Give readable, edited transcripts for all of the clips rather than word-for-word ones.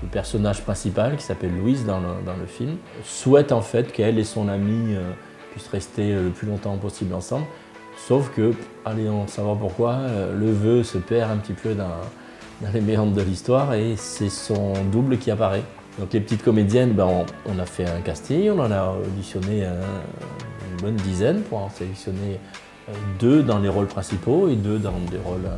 Le personnage principal, qui s'appelle Louise dans le film, souhaite en fait qu'elle et son amie puissent rester le plus longtemps possible ensemble. Sauf que, allons savoir pourquoi, le vœu se perd un petit peu dans les méandres de l'histoire et c'est son double qui apparaît. Donc les petites comédiennes, on a fait un casting, on en a auditionné une bonne dizaine pour en sélectionner 2 dans les rôles principaux et 2 dans des rôles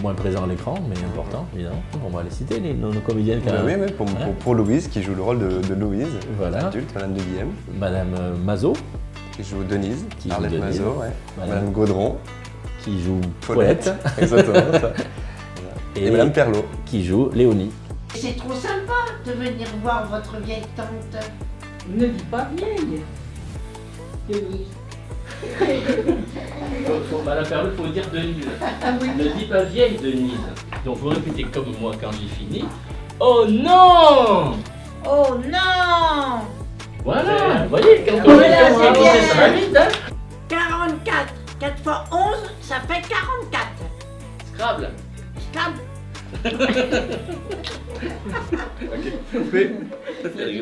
moins présents à l'écran, mais importants évidemment. On va les citer, nos comédiennes quand même. Oui, pour Louise, qui joue le rôle de Louise, voilà. Adulte, Madame de Guillem. Madame Mazot. Qui joue Denise, Arlette Denise. Mazot, ouais. Madame Gaudron. Qui joue Paulette. Exactement, ça. Et Madame Perlot. Qui joue Léonie. C'est trop sympa de venir voir votre vieille tante. Ne dis pas vieille. Denise. Madame Perlot, il faut dire Denise. Ah oui. Ne dis pas vieille Denise. Donc vous répétez comme moi quand j'ai fini. Oh non! Oh non! Voilà, vous voyez, quand on Voilà, est c'est bien. ça va vite, hein? 44. 4 fois 11, ça fait 44. Scrabble. Scrabble.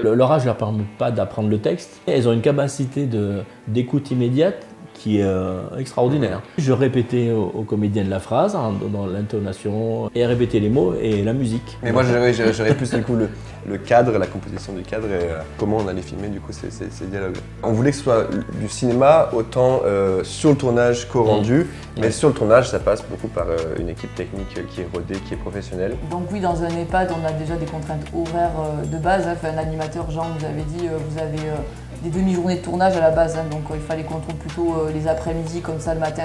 Leur âge ne leur permet pas d'apprendre le texte. Elles ont une capacité d'écoute immédiate qui est extraordinaire. Je répétais aux comédiennes la phrase dans l'intonation et répéter les mots et la musique. Mais moi j'aurais plus du coup le cadre, la composition du cadre et comment on allait filmer du coup ces dialogues. On voulait que ce soit du cinéma autant sur le tournage qu'au rendu, mais sur le tournage ça passe beaucoup par une équipe technique qui est rodée, qui est professionnelle. Donc oui, dans un EHPAD on a déjà des contraintes horaires de base. Enfin, un animateur, Jean, nous avait dit vous avez des demi-journées de tournage à la base, donc il fallait qu'on tourne plutôt les après-midi, comme ça le matin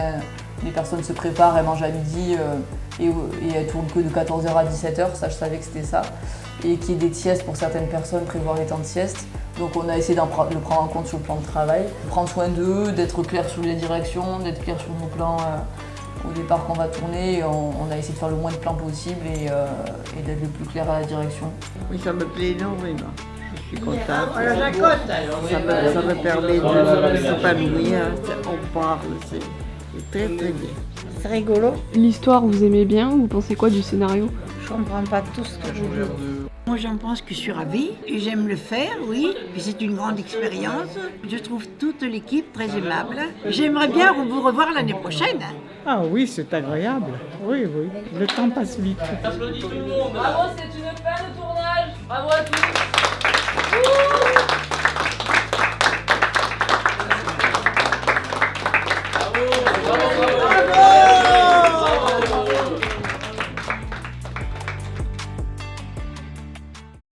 les personnes se préparent, elles mangent à midi et elles tournent que de 14h à 17h, ça je savais que c'était ça. Et qu'il y ait des siestes pour certaines personnes, prévoir les temps de sieste. Donc on a essayé de le prendre en compte sur le plan de travail, prendre soin d'eux, d'être clair sur les directions, d'être clair sur nos plans au départ qu'on va tourner. On a essayé de faire le moins de plans possible et d'être le plus clair à la direction. Oui, ça me plaît énormément. Je suis contente. Voilà la côte. Ça me permet de s'épanouir, on parle, c'est très très bien. C'est rigolo. L'histoire, vous aimez bien? Vous pensez quoi du scénario? Je comprends pas tout ce que vous dites. Moi j'en pense que je suis ravie. J'aime le faire, oui. Puis c'est une grande expérience. Je trouve toute l'équipe très aimable. J'aimerais bien vous revoir l'année prochaine. Ah oui, c'est agréable. Oui, oui. Le temps passe vite. Applaudis tout le monde. Bravo, c'est une fin de tournage. Bravo à tous.